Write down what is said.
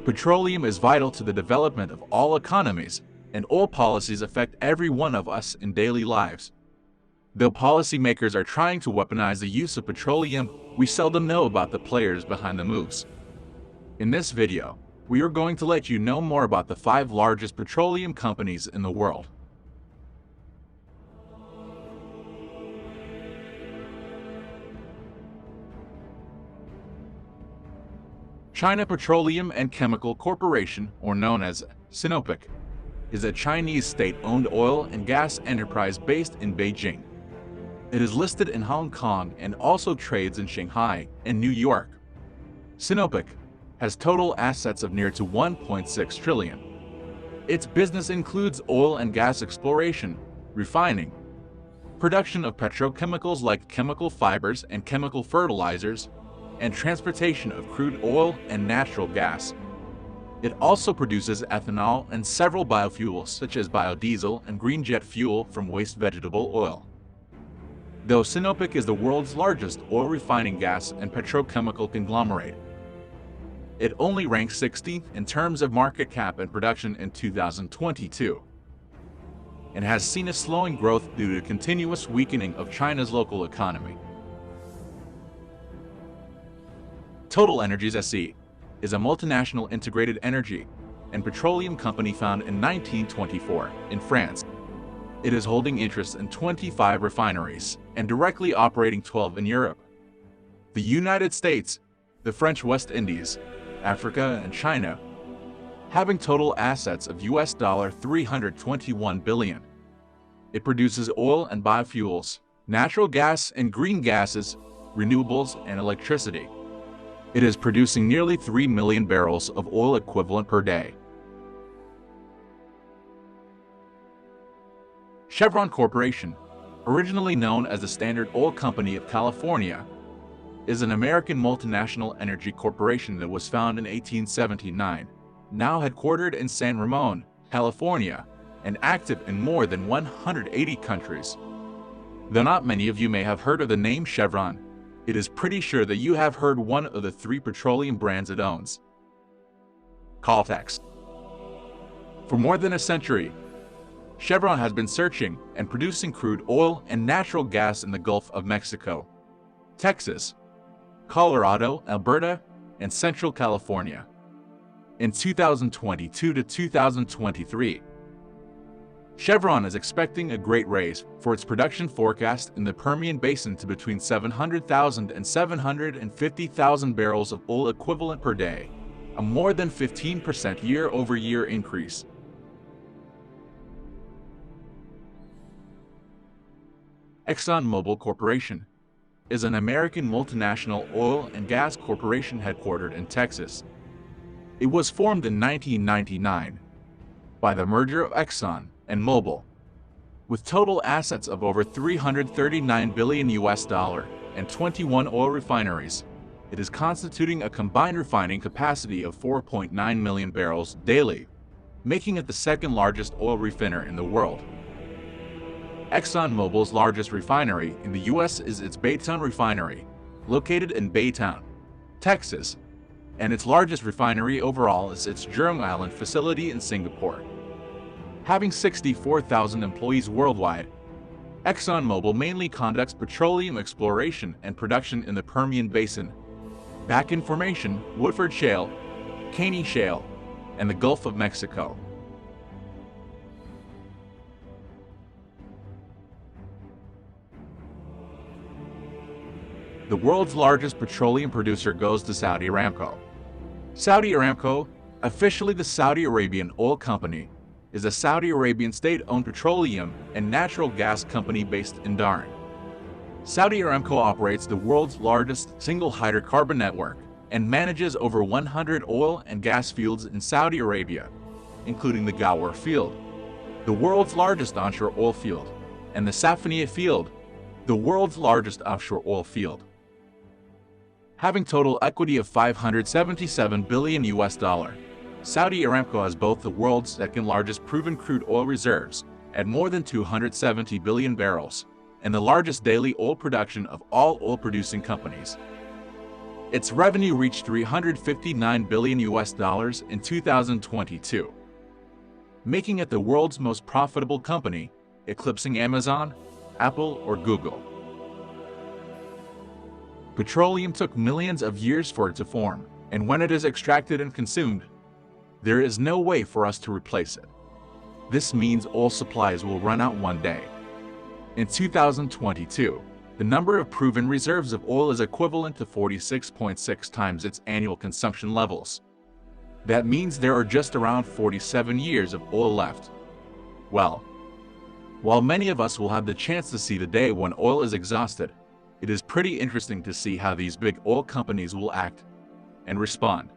Petroleum is vital to the development of all economies, and oil policies affect every one of us in daily lives. Though policymakers are trying to weaponize the use of petroleum, we seldom know about the players behind the moves. In this video, we are going to let you know more about the 5 largest petroleum companies in the world. China Petroleum and Chemical Corporation, or known as Sinopec, is a Chinese state-owned oil and gas enterprise based in Beijing. It is listed in Hong Kong and also trades in Shanghai and New York. Sinopec has total assets of near to 1.6 trillion. Its business includes oil and gas exploration, refining, production of petrochemicals like chemical fibers and chemical fertilizers, and transportation of crude oil and natural gas. It also produces ethanol and several biofuels such as biodiesel and green jet fuel from waste vegetable oil. Though Sinopec is the world's largest oil refining gas and petrochemical conglomerate, it only ranks 16th in terms of market cap and production in 2022, and has seen a slowing growth due to continuous weakening of China's local economy. TotalEnergies SE is a multinational integrated energy and petroleum company founded in 1924 in France. It is holding interests in 25 refineries and directly operating 12 in Europe, the United States, the French West Indies, Africa, and China, having total assets of US $321 billion. It produces oil and biofuels, natural gas and green gases, renewables, and electricity. It is producing nearly 3 million barrels of oil equivalent per day. Chevron Corporation, originally known as the Standard Oil Company of California, is an American multinational energy corporation that was founded in 1879, now headquartered in San Ramon, California, and active in more than 180 countries. Though not many of you may have heard of the name Chevron, it is pretty sure that you have heard one of the 3 petroleum brands it owns. Caltex. For more than a century, Chevron has been searching and producing crude oil and natural gas in the Gulf of Mexico, Texas, Colorado, Alberta, and Central California. In 2022 to 2023, Chevron is expecting a great raise for its production forecast in the Permian Basin to between 700,000 and 750,000 barrels of oil equivalent per day, a more than 15% year-over-year increase. Exxonmobil Corporation is an American multinational oil and gas corporation headquartered in Texas. It was formed in 1999 by the merger of Exxon and Mobil, with total assets of over $339 billion and 21 oil refineries. It is constituting a combined refining capacity of 4.9 million barrels daily, making it the second largest oil refiner in the world. ExxonMobil's largest refinery in the U.S. is its Baytown refinery, located in Baytown, Texas, and its largest refinery overall is its Jurong Island facility in Singapore. Having 64,000 employees worldwide, ExxonMobil mainly conducts petroleum exploration and production in the Permian Basin, Bakken Formation, Woodford Shale, Caney Shale, and the Gulf of Mexico. The world's largest petroleum producer goes to Saudi Aramco. Saudi Aramco, officially the Saudi Arabian Oil Company, is a Saudi Arabian state-owned petroleum and natural gas company based in Dhahran. Saudi Aramco operates the world's largest single hydrocarbon network and manages over 100 oil and gas fields in Saudi Arabia, including the Ghawar field, the world's largest onshore oil field, and the Safaniya field, the world's largest offshore oil field. Having total equity of $577 billion, Saudi Aramco has both the world's second largest proven crude oil reserves at more than 270 billion barrels and the largest daily oil production of all oil-producing companies. Its revenue reached $359 billion in 2022, making it the world's most profitable company, eclipsing Amazon, Apple, or Google. Petroleum took millions of years for it to form, and when it is extracted and consumed, there is no way for us to replace it. This means oil supplies will run out one day. In 2022, the number of proven reserves of oil is equivalent to 46.6 times its annual consumption levels. That means there are just around 47 years of oil left. Well, while many of us will have the chance to see the day when oil is exhausted, it is pretty interesting to see how these big oil companies will act and respond.